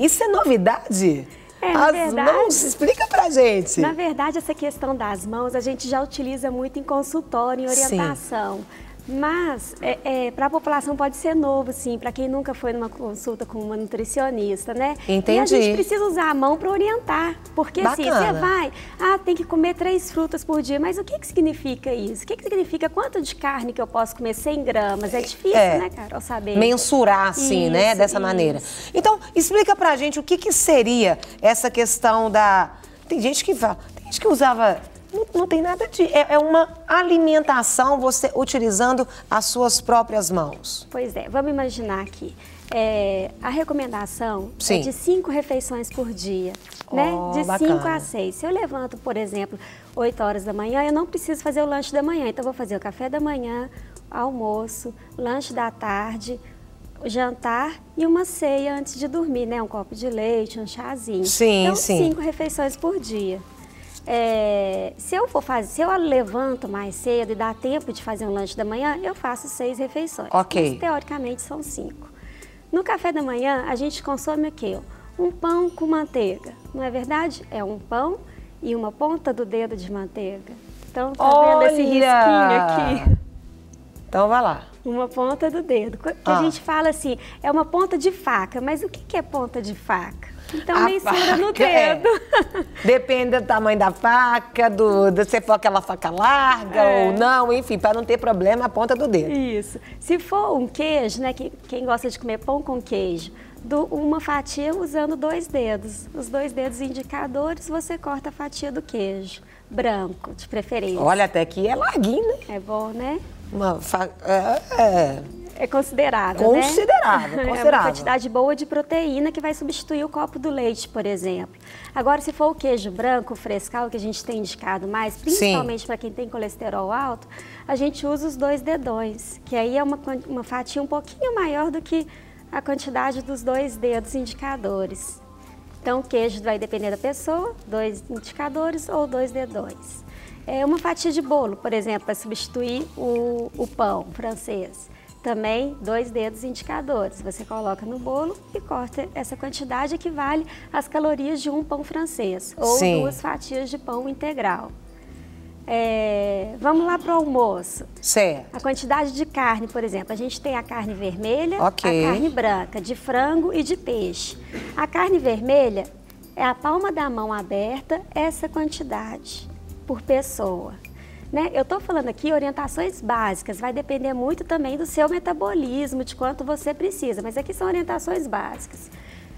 Isso é novidade? Na As verdade, mãos, explica pra gente. Na verdade, essa questão das mãos a gente já utiliza muito em consultório, em orientação. Sim. Mas para a população pode ser novo, sim, para quem nunca foi numa consulta com uma nutricionista, né? Entendi. E a gente precisa usar a mão para orientar, porque assim, você vai, tem que comer 3 frutas por dia, mas o que significa isso? O que significa quanto de carne que eu posso comer 100 gramas? É difícil, né, Carol, saber? Mensurar, assim, né, dessa maneira. Então, explica pra gente o que seria essa questão da... Tem gente que usava... Não tem nada de... É uma alimentação, você utilizando as suas próprias mãos. Pois é, vamos imaginar aqui. A recomendação é de 5 refeições por dia, né? De 5 a 6. Se eu levanto, por exemplo, 8 horas da manhã, eu não preciso fazer o lanche da manhã. Então, eu vou fazer o café da manhã, almoço, lanche da tarde, jantar e uma ceia antes de dormir, né? Um copo de leite, um chazinho. Então, 5 refeições por dia. Se eu levanto mais cedo e dá tempo de fazer um lanche da manhã, eu faço 6 refeições. Mas, teoricamente, são 5. No café da manhã, a gente consome o quê? Um pão com manteiga, não é verdade? É um pão e uma ponta do dedo de manteiga. Então, tá vendo esse risquinho aqui? Então, vai lá. Uma ponta do dedo. Que a gente fala assim, é uma ponta de faca. Mas o que é ponta de faca? Então, mensura no dedo. Depende do tamanho da faca, se for aquela faca larga ou não, enfim, para não ter problema, a ponta do dedo. Isso. Se for um queijo, né, quem gosta de comer pão com queijo, uma fatia usando 2 dedos. Os 2 dedos indicadores, você corta a fatia do queijo. Branco, de preferência. Olha, até que é larguinho, né? É bom, né? É considerável, considerável, né? É uma quantidade boa de proteína que vai substituir o copo do leite, por exemplo. Agora, se for o queijo branco, frescal, que a gente tem indicado mais, principalmente para quem tem colesterol alto, a gente usa os 2 dedões, que aí é uma fatia um pouquinho maior do que a quantidade dos 2 dedos indicadores. Então, o queijo vai depender da pessoa, 2 indicadores ou 2 dedões. Uma fatia de bolo, por exemplo, para substituir o pão francês. Também 2 dedos indicadores. Você coloca no bolo e corta essa quantidade, equivale às calorias de um pão francês. Ou 2 fatias de pão integral. Vamos lá para o almoço. Certo. A quantidade de carne, por exemplo, a gente tem a carne vermelha, a carne branca, de frango e de peixe. A carne vermelha é a palma da mão aberta, essa quantidade por pessoa. Né? Eu estou falando aqui orientações básicas, vai depender muito também do seu metabolismo, de quanto você precisa, mas aqui são orientações básicas.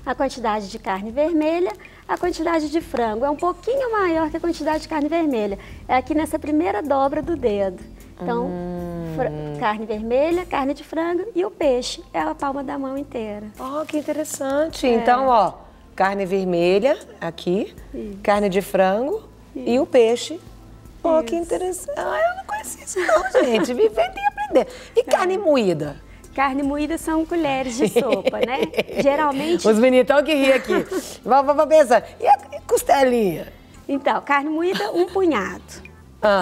A quantidade de carne vermelha, a quantidade de frango é um pouquinho maior que a quantidade de carne vermelha, é aqui nessa primeira dobra do dedo. Então, carne vermelha, carne de frango e o peixe é a palma da mão inteira. Oh, que interessante! Então, ó, carne vermelha aqui, carne de frango e o peixe. Oh, que interessante. Eu não conhecia isso não, gente. Viver e aprender. E carne moída? Carne moída são colheres de sopa, né? Geralmente... Os meninos estão que rir aqui. Vamos pensar. E a costelinha? Então, carne moída, um punhado.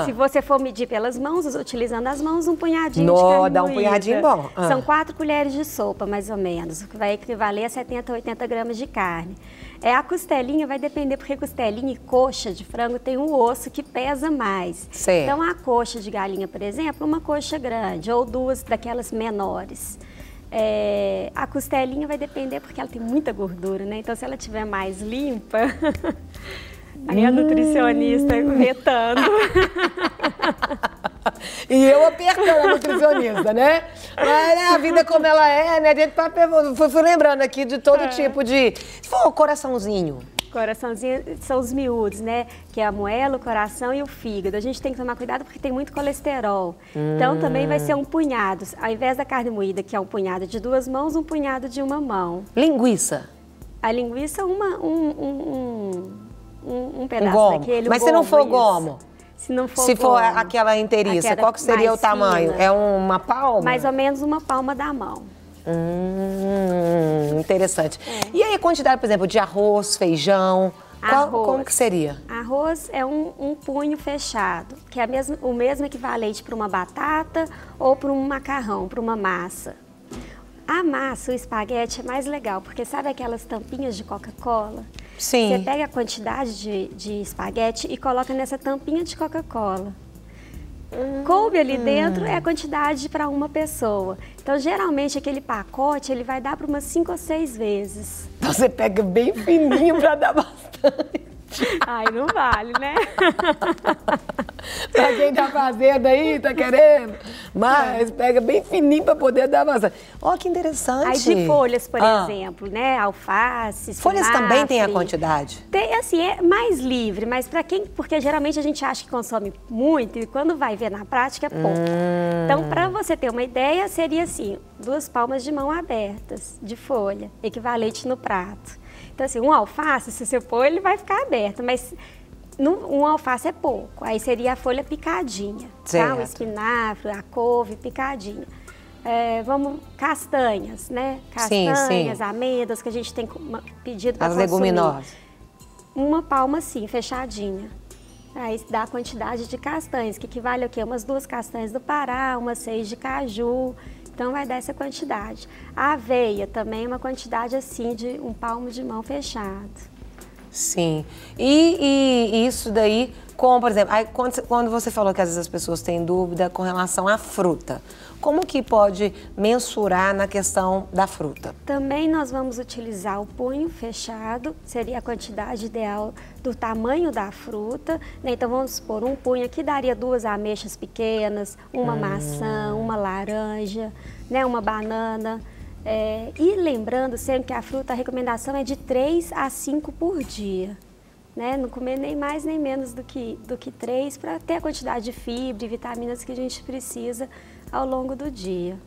Se você for medir pelas mãos, utilizando as mãos, um punhadinho de carne moída. Dá um punhadinho bom. São 4 colheres de sopa, mais ou menos, o que vai equivaler a 70 a 80 gramas de carne. A costelinha vai depender, porque costelinha e coxa de frango tem um osso que pesa mais. Certo. Então, a coxa de galinha, por exemplo, uma coxa grande ou 2 daquelas menores. A costelinha vai depender porque ela tem muita gordura, né? Então, se ela estiver mais limpa... Aí a nutricionista vetando. E eu apertando a nutricionista, né? Mas a vida como ela é, né? A gente fui lembrando aqui de todo tipo de... Se for o coraçãozinho. Coraçãozinho são os miúdos, né? Que é a moela, o coração e o fígado. A gente tem que tomar cuidado porque tem muito colesterol. Então também vai ser um punhado. Ao invés da carne moída, que é um punhado de 2 mãos, um punhado de 1 mão. Linguiça? A linguiça, um pedaço daquele. Mas se não for gomo? Se for aquela inteiriça, qual que seria o tamanho? É uma palma? Mais ou menos uma palma da mão. Interessante. E aí a quantidade, por exemplo, de arroz, feijão, como que seria? Arroz é um punho fechado, que é o mesmo equivalente para uma batata ou para um macarrão, para uma massa. A massa, o espaguete é mais legal, porque sabe aquelas tampinhas de Coca-Cola? Sim. Você pega a quantidade de espaguete e coloca nessa tampinha de Coca-Cola. Coube ali dentro é a quantidade para uma pessoa. Então, geralmente, aquele pacote, ele vai dar para umas 5 ou 6 vezes. Então, você pega bem fininho para dar bastante. Ai, não vale, né? Pra quem tá fazendo aí, tá querendo, mas pega bem fininho para poder dar bastante. Ó, que interessante. Aí de folhas, por exemplo, né? Alface, folhas espinafre. também tem a quantidade? Tem, assim, é mais livre, mas para quem... Porque geralmente a gente acha que consome muito e quando vai ver na prática é pouco. Então, para você ter uma ideia, seria assim, 2 palmas de mão abertas de folha, equivalente no prato. Então, assim, um alface, se você pôr, ele vai ficar aberto, mas um alface é pouco. Aí seria a folha picadinha, tá? O espinafre, a couve picadinha. Castanhas, né? Castanhas, amêndoas, que a gente tem pedido para consumir. As leguminosas. Uma palma, assim, fechadinha. Aí dá a quantidade de castanhas, que equivale a quê? Umas 2 castanhas do Pará, umas 6 de caju. Então, vai dar essa quantidade. A aveia também é uma quantidade, assim, de 1 palmo de mão fechado. Sim. E isso daí, como, por exemplo, aí, quando você falou que às vezes as pessoas têm dúvida com relação à fruta, como que pode mensurar na questão da fruta? Também nós vamos utilizar o punho fechado, seria a quantidade ideal do tamanho da fruta, né? Então vamos supor, um punho aqui daria 2 ameixas pequenas, uma maçã, uma laranja, né? Uma banana. E lembrando sempre que a fruta, a recomendação é de 3 a 5 por dia. Né? Não comer nem mais nem menos do que 3 para ter a quantidade de fibra e vitaminas que a gente precisa ao longo do dia.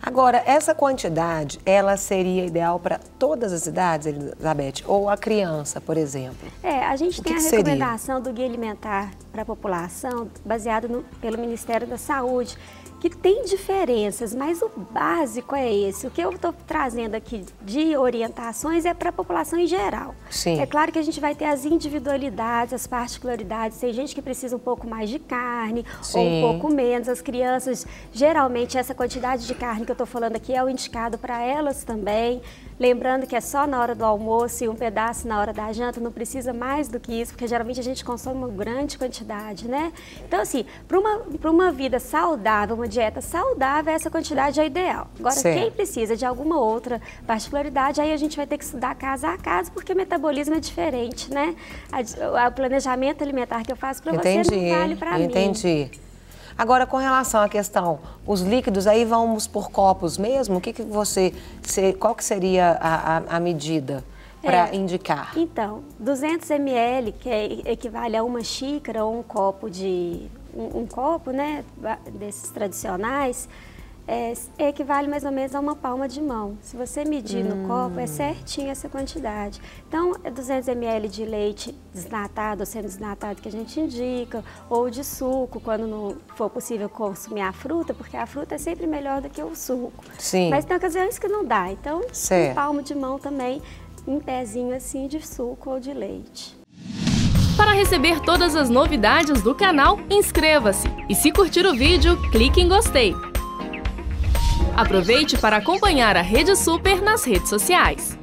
Agora, essa quantidade, ela seria ideal para todas as idades, Elizabeth? Ou a criança, por exemplo? A gente tem a recomendação do Guia Alimentar para a População, baseado pelo Ministério da Saúde, que tem diferenças, mas o básico é esse. O que eu estou trazendo aqui de orientações é para a população em geral. Sim. É claro que a gente vai ter as individualidades, as particularidades. Tem gente que precisa um pouco mais de carne, ou um pouco menos. As crianças, geralmente, essa quantidade de carne que eu estou falando aqui é o indicado para elas também. Lembrando que é só na hora do almoço e um pedaço na hora da janta, não precisa mais do que isso, porque geralmente a gente consome uma grande quantidade, né? Então, assim, para uma vida saudável, uma dieta saudável, essa quantidade é ideal. Agora, quem precisa de alguma outra particularidade, aí a gente vai ter que estudar casa a casa, porque o metabolismo é diferente, né? O planejamento alimentar que eu faço para você não vale para mim. Entendi. Agora, com relação à questão, os líquidos, aí vamos por copos mesmo? Qual que seria a medida para indicar? Então, 200 ml, que equivale a 1 xícara ou um copo um copo, né, desses tradicionais, equivale mais ou menos a 1 palma de mão. Se você medir no copo, é certinho essa quantidade. Então, é 200 ml de leite desnatado ou semi-desnatado que a gente indica, ou de suco, quando não for possível consumir a fruta, porque a fruta é sempre melhor do que o suco. Sim. Mas tem ocasiões que não dá. Então, 1 palmo de mão também, um pezinho assim de suco ou de leite. Para receber todas as novidades do canal, inscreva-se e se curtir o vídeo, clique em gostei. Aproveite para acompanhar a Rede Super nas redes sociais.